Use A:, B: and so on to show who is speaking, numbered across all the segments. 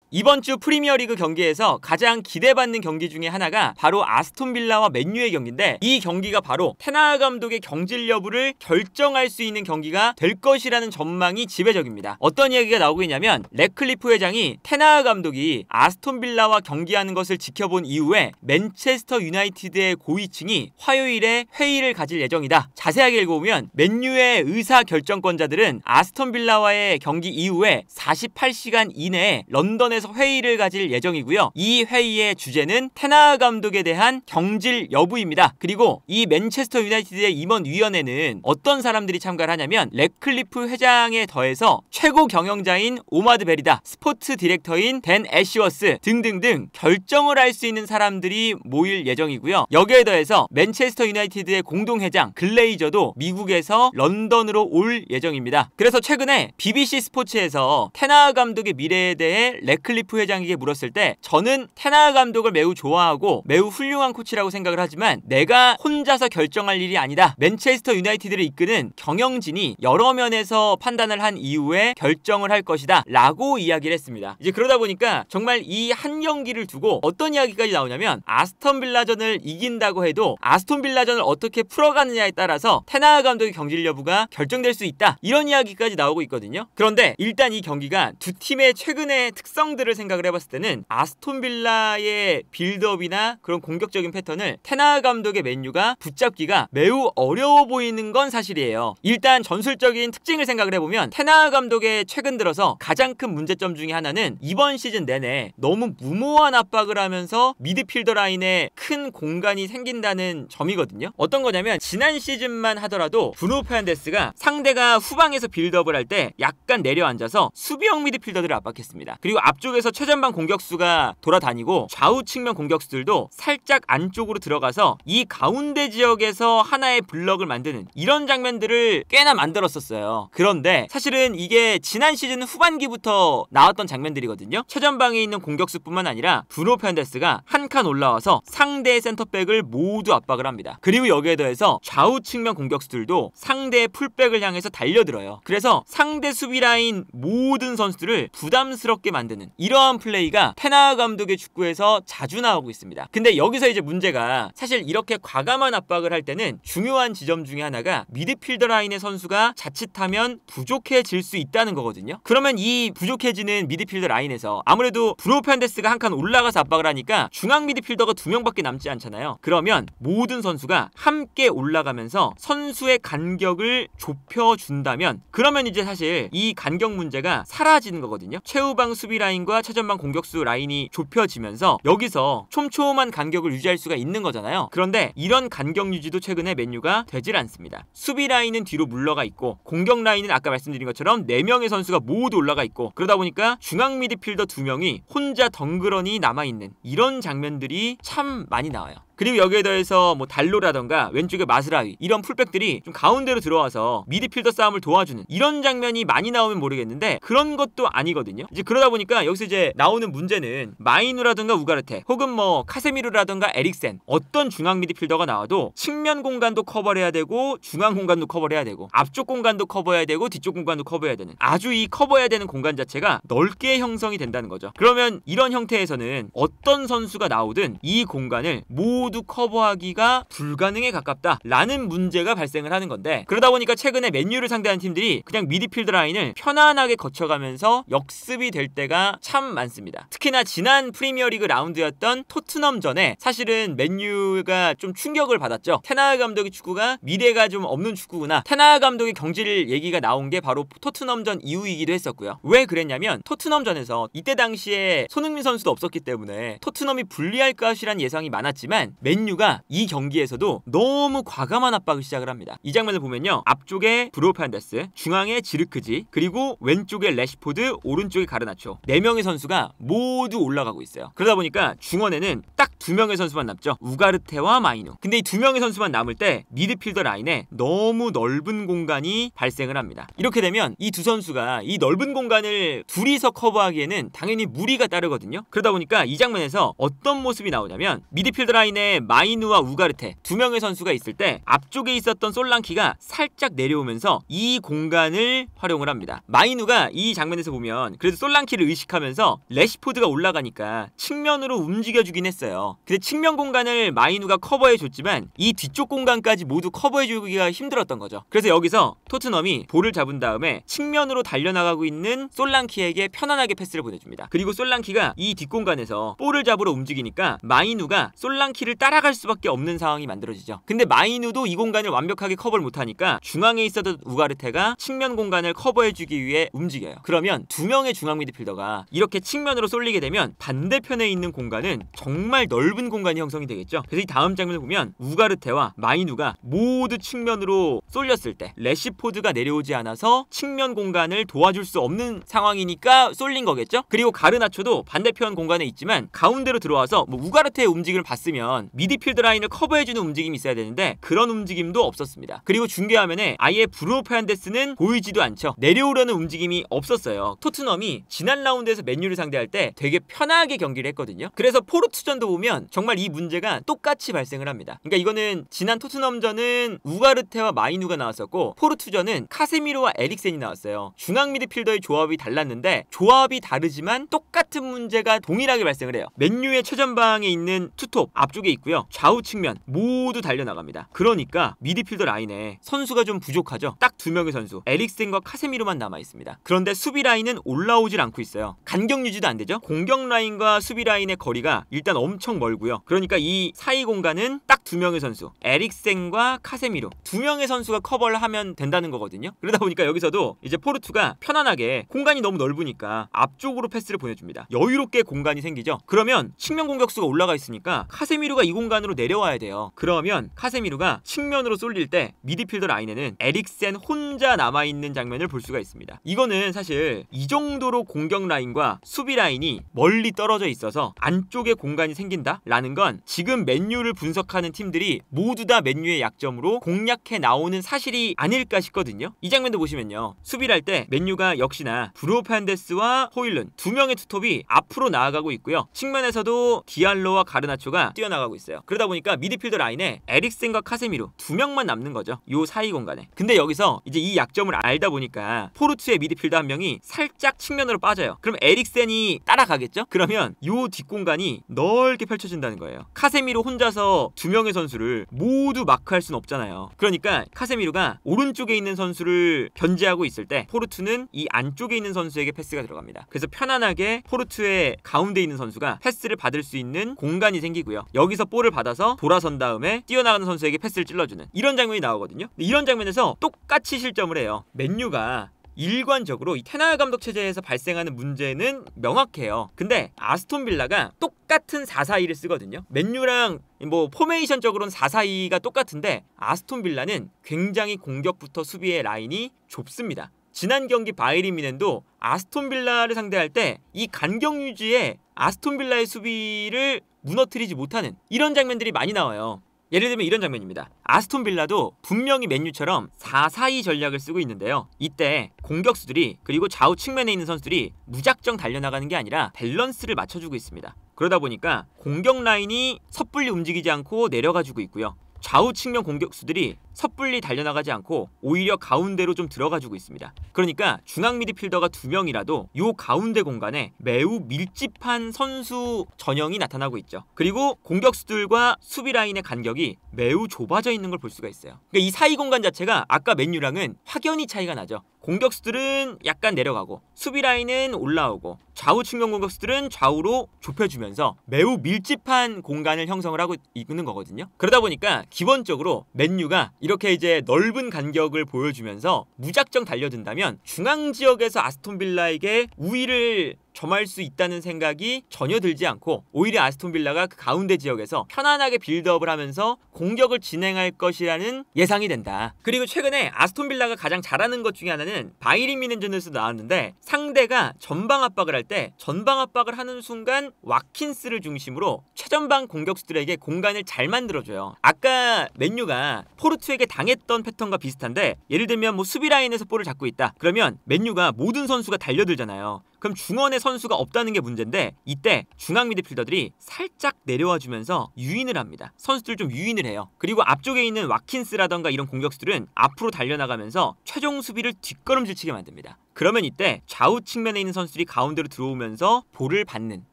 A: 이번 주 프리미어리그 경기에서 가장 기대받는 경기 중에 하나가 바로 아스톤빌라와 맨유의 경기인데, 이 경기가 바로 테나그 감독의 경질 여부를 결정할 수 있는 경기가 될 것이라는 전망이 지배적입니다. 어떤 이야기가 나오고 있냐면, 래클리프 회장이 테나그 감독이 아스톤빌라와 경기하는 것을 지켜본 이후에 맨체스터 유나이티드의 고위층이 화요일에 회의를 가질 예정이다. 자세하게 읽어보면 맨유의 의사결정권자들은 아스톤빌라와의 경기 이후에 48시간 이내에 런던에서 회의를 가질 예정이고요. 이 회의의 주제는 테나그 감독에 대한 경질 여부입니다. 그리고 이 맨체스터 유나이티드의 임원위원회는 어떤 사람들이 참가를 하냐면, 래클리프 회장에 더해서 최고 경영자인 오마드 베리다, 스포츠 디렉터인 댄 애쉬워스 등등등 결정을 할 수 있는 사람들이 모일 예정이고요. 여기에 더해서 맨체스터 유나이티드의 공동회장 글레이저도 미국에서 런던으로 올 예정입니다. 그래서 최근에 BBC 스포츠에서 테나그 감독의 미래에 대해 래클리프 회장에게 물었을 때, 저는 테나그 감독을 매우 좋아하고 매우 훌륭한 코치라고 생각을 하지만 내가 혼자서 결정할 일이 아니다. 맨체스터 유나이티드를 이끄는 경영진이 여러 면에서 판단을 한 이후에 결정을 할 것이다 라고 이야기를 했습니다. 이제 그러다 보니까 정말 이 한 경기를 두고 어떤 이야기까지 나오냐면, 아스톤빌라전을 이긴다고 해도 아스톤빌라전을 어떻게 풀어가느냐에 따라서 테나그 감독의 경질 여부가 결정될 수 있다, 이런 이야기까지 나오고 있거든요. 그런데 일단 이 경기가 두 팀의 최근의 특성들을 생각을 해봤을 때는 아스톤빌라의 빌드업이나 그런 공격적인 패턴을 테나그 감독의 맨유가 붙잡기가 매우 어려워 보이는 건 사실이에요. 일단 전술적인 특징을 생각을 해보면, 테나그 감독의 최근 들어서 가장 큰 문제점 중에 하나는 이번 시즌 내내 너무 무모한 압박을 하면서 미드필더 라인에 큰 공간이 생긴다는 점이거든요. 어떤 거냐면, 지난 시즌만 하더라도 브루노 페르난데스가 상대가 후방에서 빌드업을 할 때 약간 내려앉아서 수비형 미드필더들을 압박했습니다. 그리고 앞쪽에서 최전방 공격수가 돌아다니고 좌우 측면 공격수들도 살짝 안쪽으로 들어가서 이 가운데 지역에서 하나의 블럭을 만드는 이런 장면들을 꽤나 만들었었어요. 그런데 사실은 이게 지난 시즌 후반기부터 나왔던 장면들이거든요. 최전방에 있는 공격수뿐만 아니라 브루노 페르난데스가 한 칸 올라와서 상대의 센터백을 모두 압박을 합니다. 그리고 여기에 더해서 좌우 측면 공격수들도 상대의 풀백을 향해서 달려들어요. 그래서 상대 수비 라인 모든 선수들을 부담스럽게 만드는 이러한 플레이가 테나그 감독의 축구에서 자주 나오고 있습니다. 근데 여기서 이제 문제가, 사실 이렇게 과감한 압박을 할 때는 중요한 지점 중에 하나가 미드필더 라인의 선수가 자칫하면 부족해질 수 있다는 거거든요. 그러면 이 부족해지는 미드필더 라인에서 아무래도 브루노 페르난데스가 한 칸 올라가서 압박을 하니까 중앙 미드필더가 2명밖에 남지 않잖아요. 그러면 모든 선수가 함께 올라가면서 선수의 간격을 좁혀준다면, 그러면 이제 사실 이 간격 문제가 사라지는 거거든요. 최후방 수비 라인과 최전방 공격수 라인이 좁혀지면서 여기서 촘촘한 간격을 유지할 수가 있는 거잖아요. 그런데 이런 간격 유지도 최근에 맨유가 되질 않습니다. 수비 라인은 뒤로 물러가 있고, 공격 라인은 아까 말씀드린 것처럼 4명의 선수가 모두 올라가 있고, 그러다 보니까 중앙 미드필더 2명이 혼자 덩그러니 남아있는 이런 장면들이 참 많이 나와요. 그리고 여기에 더해서 뭐 달로라던가 왼쪽에 마스라위, 이런 풀백들이 좀 가운데로 들어와서 미드필더 싸움을 도와주는 이런 장면이 많이 나오면 모르겠는데, 그런 것도 아니거든요. 이제 그러다 보니까 여기서 이제 나오는 문제는, 마이누라던가 우가르테 혹은 뭐 카세미르라던가 에릭센, 어떤 중앙 미드필더가 나와도 측면 공간도 커버해야 되고 중앙 공간도 커버해야 되고 앞쪽 공간도 커버해야 되고 뒤쪽 공간도 커버해야 되는, 아주 이 커버해야 되는 공간 자체가 넓게 형성이 된다는 거죠. 그러면 이런 형태에서는 어떤 선수가 나오든 이 공간을 모두 커버하기가 불가능에 가깝다라는 문제가 발생을 하는 건데, 그러다 보니까 최근에 맨유를 상대하는 팀들이 그냥 미드필드 라인을 편안하게 거쳐가면서 역습이 될 때가 참 많습니다. 특히나 지난 프리미어리그 라운드였던 토트넘전에 사실은 맨유가 좀 충격을 받았죠. 테나그 감독의 축구가 미래가 좀 없는 축구구나, 테나그 감독의 경질 얘기가 나온 게 바로 토트넘전 이후이기도 했었고요. 왜 그랬냐면, 토트넘전에서 이때 당시에 손흥민 선수도 없었기 때문에 토트넘이 불리할 것이란 예상이 많았지만, 맨유가 이 경기에서도 너무 과감한 압박을 시작을 합니다. 이 장면을 보면요, 앞쪽에 브루노 페르난데스, 중앙에 지르크지, 그리고 왼쪽에 레시포드, 오른쪽에 가르나초, 4명의 선수가 모두 올라가고 있어요. 그러다 보니까 중원에는 딱 두 명의 선수만 남죠. 우가르테와 마이누. 근데 이 두 명의 선수만 남을 때 미드필더 라인에 너무 넓은 공간이 발생을 합니다. 이렇게 되면 이 두 선수가 이 넓은 공간을 둘이서 커버하기에는 당연히 무리가 따르거든요. 그러다 보니까 이 장면에서 어떤 모습이 나오냐면 미드필더 라인에 마이누와 우가르테 두 명의 선수가 있을 때 앞쪽에 있었던 솔랑키가 살짝 내려오면서 이 공간을 활용을 합니다. 마이누가 이 장면에서 보면 그래도 솔랑키를 의식하면서 레시포드가 올라가니까 측면으로 움직여주긴 했어요. 근데 측면 공간을 마이누가 커버해줬지만 이 뒤쪽 공간까지 모두 커버해주기가 힘들었던 거죠. 그래서 여기서 토트넘이 볼을 잡은 다음에 측면으로 달려나가고 있는 솔랑키에게 편안하게 패스를 보내줍니다. 그리고 솔랑키가 이 뒷공간에서 볼을 잡으러 움직이니까 마이누가 솔랑키를 따라갈 수밖에 없는 상황이 만들어지죠. 근데 마이누도 이 공간을 완벽하게 커버를 못하니까 중앙에 있었던 우가르테가 측면 공간을 커버해주기 위해 움직여요. 그러면 두 명의 중앙 미드필더가 이렇게 측면으로 쏠리게 되면 반대편에 있는 공간은 정말 넓은 공간이 형성이 되겠죠. 그래서 이 다음 장면을 보면 우가르테와 마이누가 모두 측면으로 쏠렸을 때 레시포드가 내려오지 않아서 측면 공간을 도와줄 수 없는 상황이니까 쏠린 거겠죠. 그리고 가르나초도 반대편 공간에 있지만 가운데로 들어와서 뭐 우가르테의 움직임을 봤으면 미드필드 라인을 커버해주는 움직임이 있어야 되는데 그런 움직임도 없었습니다. 그리고 중계화면에 아예 브루노 페르난데스는 보이지도 않죠. 내려오려는 움직임이 없었어요. 토트넘이 지난 라운드에서 맨유를 상대할 때 되게 편하게 경기를 했거든요. 그래서 포르투전도 보면 정말 이 문제가 똑같이 발생을 합니다. 그러니까 이거는 지난 토트넘전은 우가르테와 마이누가 나왔었고 포르투전은 카세미로와 에릭센이 나왔어요. 중앙 미드필더의 조합이 달랐는데 조합이 다르지만 똑같은 문제가 동일하게 발생을 해요. 맨유의 최전방에 있는 투톱 앞쪽에 있고요. 좌우 측면 모두 달려나갑니다. 그러니까 미드필더 라인에 선수가 좀 부족하죠. 딱 두 명의 선수 에릭센과 카세미로만 남아있습니다. 그런데 수비 라인은 올라오질 않고 있어요. 간격 유지도 안 되죠. 공격 라인과 수비 라인의 거리가 일단 엄청 멀고요. 그러니까 이 사이 공간은 딱 두 명의 선수 에릭센과 카세미로 두 명의 선수가 커버를 하면 된다는 거거든요. 그러다 보니까 여기서도 이제 포르투가 편안하게 공간이 너무 넓으니까 앞쪽으로 패스를 보내줍니다. 여유롭게 공간이 생기죠. 그러면 측면 공격수가 올라가 있으니까 카세미로가 이 공간으로 내려와야 돼요. 그러면 카세미로가 측면으로 쏠릴 때 미드필더 라인에는 에릭센 혼자 남아있는 장면을 볼 수가 있습니다. 이거는 사실 이 정도로 공격 라인과 수비 라인이 멀리 떨어져 있어서 안쪽에 공간이 생긴다라는 건 지금 맨유를 분석하는 팀들이 모두 다 맨유의 약점으로 공략해 나오는 사실이 아닐까 싶거든요. 이 장면도 보시면요. 수비를 할 때 맨유가 역시나 브루노 페르난데스와 호일룬 두 명의 투톱이 앞으로 나아가고 있고요. 측면에서도 디알로와 가르나초가 뛰어나가고 있어요. 그러다 보니까 미드필더 라인에 에릭센과 카세미로 두 명만 남는 거죠. 요 사이 공간에. 근데 여기서 이제 이 약점을 알다 보니까 포르투의 미드필더 한 명이 살짝 측면으로 빠져요. 그럼 에릭센이 따라가겠죠? 그러면 요 뒷공간이 넓게 펼쳐진다는 거예요. 카세미로 혼자서 두 명의 선수를 모두 마크할 순 없잖아요. 그러니까 카세미로가 오른쪽에 있는 선수를 견제하고 있을 때 포르투는 이 안쪽에 있는 선수에게 패스가 들어갑니다. 그래서 편안하게 포르투의 가운데 있는 선수가 패스를 받을 수 있는 공간이 생기고요. 여기서 볼을 받아서 돌아선 다음에 뛰어나가는 선수에게 패스를 찔러주는 이런 장면이 나오거든요. 이런 장면에서 똑같이 실점을 해요. 맨유가 일관적으로 이 테나 감독 체제에서 발생하는 문제는 명확해요. 근데 아스톤 빌라가 똑같은 4-4-2를 쓰거든요. 맨유랑 뭐 포메이션적으로는 4-4-2가 똑같은데 아스톤 빌라는 굉장히 공격부터 수비의 라인이 좁습니다. 지난 경기 바이에른 뮌헨도 아스톤 빌라를 상대할 때 이 간격 유지에 아스톤 빌라의 수비를 무너뜨리지 못하는 이런 장면들이 많이 나와요. 예를 들면 이런 장면입니다. 아스톤 빌라도 분명히 맨유처럼 4-4-2 전략을 쓰고 있는데요. 이때 공격수들이 그리고 좌우 측면에 있는 선수들이 무작정 달려나가는 게 아니라 밸런스를 맞춰주고 있습니다. 그러다 보니까 공격 라인이 섣불리 움직이지 않고 내려가주고 있고요. 좌우 측면 공격수들이 섣불리 달려나가지 않고 오히려 가운데로 좀 들어가주고 있습니다. 그러니까 중앙 미드필더가 두 명이라도 이 가운데 공간에 매우 밀집한 선수 전형이 나타나고 있죠. 그리고 공격수들과 수비 라인의 간격이 매우 좁아져 있는 걸 볼 수가 있어요. 그러니까 이 사이 공간 자체가 아까 맨유랑은 확연히 차이가 나죠. 공격수들은 약간 내려가고 수비 라인은 올라오고 좌우 측면 공격수들은 좌우로 좁혀주면서 매우 밀집한 공간을 형성을 하고 있는 거거든요. 그러다 보니까 기본적으로 맨유가 이렇게 이제 넓은 간격을 보여주면서 무작정 달려든다면 중앙 지역에서 아스톤 빌라에게 우위를 점할 수 있다는 생각이 전혀 들지 않고 오히려 아스톤 빌라가 그 가운데 지역에서 편안하게 빌드업을 하면서 공격을 진행할 것이라는 예상이 된다. 그리고 최근에 아스톤 빌라가 가장 잘하는 것 중에 하나는 바이에른 뮌헨전에서 나왔는데 상대가 전방 압박을 할 때 전방 압박을 하는 순간 와킨스를 중심으로 최전방 공격수들에게 공간을 잘 만들어줘요. 아까 맨유가 포르투에게 당했던 패턴과 비슷한데 예를 들면 뭐 수비 라인에서 볼을 잡고 있다. 그러면 맨유가 모든 선수가 달려들잖아요. 그럼 중원에 선수가 없다는 게 문제인데 이때 중앙 미드필더들이 살짝 내려와 주면서 유인을 합니다. 선수들 좀 유인을 해요. 그리고 앞쪽에 있는 와킨스라던가 이런 공격수들은 앞으로 달려나가면서 최종 수비를 뒷걸음질치게 만듭니다. 그러면 이때 좌우 측면에 있는 선수들이 가운데로 들어오면서 볼을 받는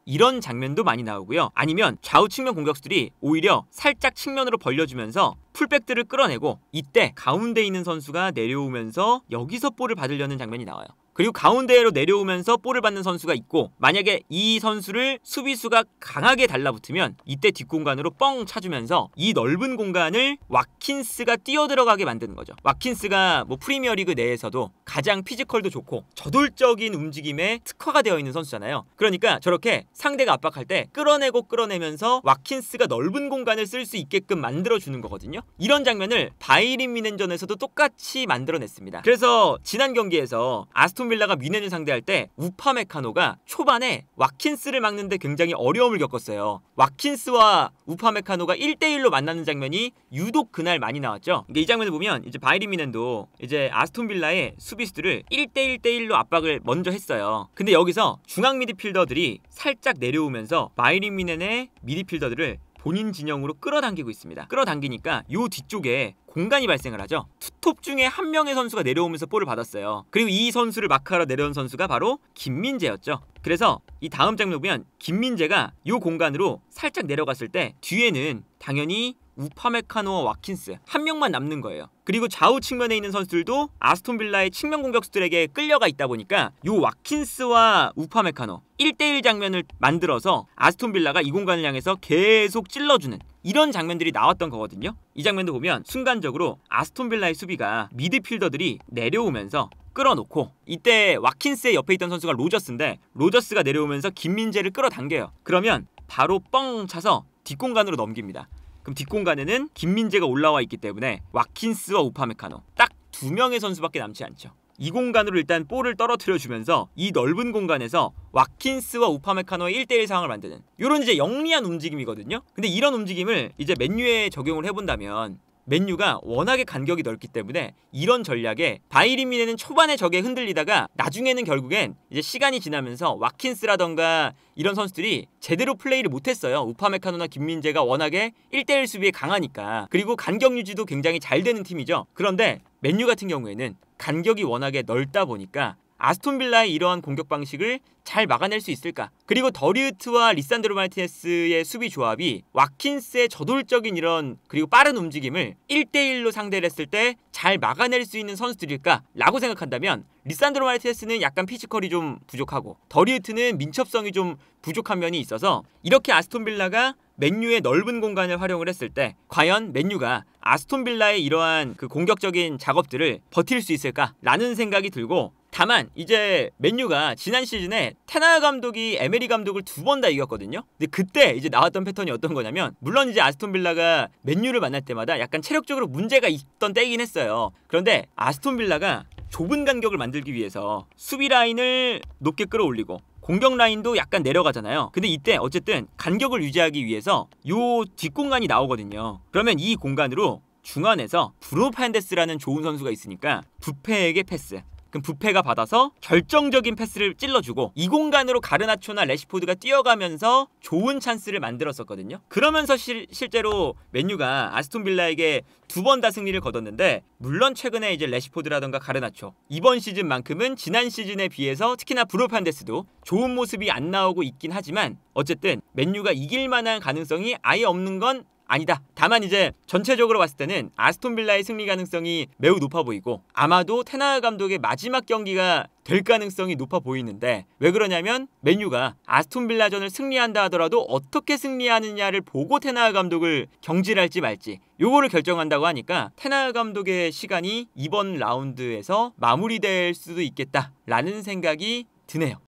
A: 이런 장면도 많이 나오고요. 아니면 좌우 측면 공격수들이 오히려 살짝 측면으로 벌려주면서 풀백들을 끌어내고 이때 가운데 있는 선수가 내려오면서 여기서 볼을 받으려는 장면이 나와요. 그리고 가운데로 내려오면서 볼을 받는 선수가 있고 만약에 이 선수를 수비수가 강하게 달라붙으면 이때 뒷공간으로 뻥 차주면서 이 넓은 공간을 와킨스가 뛰어들어가게 만드는 거죠. 와킨스가 뭐 프리미어리그 내에서도 가장 피지컬도 좋고 저돌적인 움직임에 특화가 되어 있는 선수잖아요. 그러니까 저렇게 상대가 압박할 때 끌어내면서 와킨스가 넓은 공간을 쓸 수 있게끔 만들어주는 거거든요. 이런 장면을 바이에른 뮌헨전에서도 똑같이 만들어냈습니다. 그래서 지난 경기에서 아스톤 빌라가 뮌헨을 상대할 때 우파메카노가 초반에 와킨스를 막는데 굉장히 어려움을 겪었어요. 와킨스와 우파메카노가 1대1로 만나는 장면이 유독 그날 많이 나왔죠. 이 장면을 보면 이제 바이에른 뮌헨도 이제 아스톤 빌라의 수비수들을 1대1로 압박을 먼저 했어요. 근데 여기서 중앙 미드필더들이 살짝 내려오면서 바이에른 뮌헨의 미드필더들을 본인 진영으로 끌어당기고 있습니다. 끌어당기니까 요 뒤쪽에 공간이 발생을 하죠. 투톱 중에 한 명의 선수가 내려오면서 볼을 받았어요. 그리고 이 선수를 마크하러 내려온 선수가 바로 김민재였죠. 그래서 이 다음 장면 보면 김민재가 요 공간으로 살짝 내려갔을 때 뒤에는 당연히 우파메카노와 와킨스 한 명만 남는 거예요. 그리고 좌우 측면에 있는 선수들도 아스톤 빌라의 측면 공격수들에게 끌려가 있다 보니까 요 와킨스와 우파메카노 1대1 장면을 만들어서 아스톤 빌라가 이 공간을 향해서 계속 찔러주는 이런 장면들이 나왔던 거거든요. 이 장면도 보면 순간적으로 아스톤 빌라의 수비가 미드필더들이 내려오면서 끌어놓고 이때 와킨스의 옆에 있던 선수가 로저스인데 로저스가 내려오면서 김민재를 끌어당겨요. 그러면 바로 뻥 차서 뒷공간으로 넘깁니다. 그럼 뒷공간에는 김민재가 올라와 있기 때문에 와킨스와 우파메카노 딱 두 명의 선수밖에 남지 않죠. 이 공간으로 일단 볼을 떨어뜨려주면서 이 넓은 공간에서 와킨스와 우파메카노의 1대1 상황을 만드는 이런 이제 영리한 움직임이거든요. 근데 이런 움직임을 이제 맨유에 적용을 해본다면 맨유가 워낙에 간격이 넓기 때문에 이런 전략에 바이에른 뮌헨은 초반에 저게 흔들리다가 나중에는 결국엔 이제 시간이 지나면서 와킨스라던가 이런 선수들이 제대로 플레이를 못했어요. 우파메카노나 김민재가 워낙에 1대1 수비에 강하니까. 그리고 간격 유지도 굉장히 잘 되는 팀이죠. 그런데 맨유 같은 경우에는 간격이 워낙에 넓다 보니까 아스톤 빌라의 이러한 공격 방식을 잘 막아낼 수 있을까? 그리고 더리우트와 리산드로 마르티네스의 수비 조합이 와킨스의 저돌적인 이런 그리고 빠른 움직임을 1대1로 상대를 했을 때 잘 막아낼 수 있는 선수들일까? 라고 생각한다면 리산드로 마르티네스는 약간 피지컬이 좀 부족하고 더리우트는 민첩성이 좀 부족한 면이 있어서 이렇게 아스톤 빌라가 맨유의 넓은 공간을 활용을 했을 때 과연 맨유가 아스톤 빌라의 이러한 그 공격적인 작업들을 버틸 수 있을까라는 생각이 들고 다만 이제 맨유가 지난 시즌에 테나 감독이 에메리 감독을 2번 다 이겼거든요. 근데 그때 이제 나왔던 패턴이 어떤 거냐면 물론 이제 아스톤 빌라가 맨유를 만날 때마다 약간 체력적으로 문제가 있던 때이긴 했어요. 그런데 아스톤 빌라가 좁은 간격을 만들기 위해서 수비 라인을 높게 끌어올리고 공격 라인도 약간 내려가잖아요. 근데 이때 어쨌든 간격을 유지하기 위해서 요 뒷공간이 나오거든요. 그러면 이 공간으로 중앙에서 브루노 파렌데스라는 좋은 선수가 있으니까 부페에게 패스. 그럼 부페가 받아서 결정적인 패스를 찔러주고 이 공간으로 가르나초나 레시포드가 뛰어가면서 좋은 찬스를 만들었었거든요. 그러면서 실제로 맨유가 아스톤 빌라에게 2번 다 승리를 거뒀는데 물론 최근에 이제 레시포드라던가 가르나초 이번 시즌만큼은 지난 시즌에 비해서 특히나 브루노 파렌데스도 좋은 모습이 안 나오고 있긴 하지만 어쨌든 맨유가 이길 만한 가능성이 아예 없는 건 아니다. 다만 이제 전체적으로 봤을 때는 아스톤 빌라의 승리 가능성이 매우 높아 보이고 아마도 테나 감독의 마지막 경기가 될 가능성이 높아 보이는데 왜 그러냐면 맨유가 아스톤 빌라전을 승리한다 하더라도 어떻게 승리하느냐를 보고 테나 감독을 경질할지 말지 요거를 결정한다고 하니까 테나 감독의 시간이 이번 라운드에서 마무리될 수도 있겠다라는 생각이 드네요.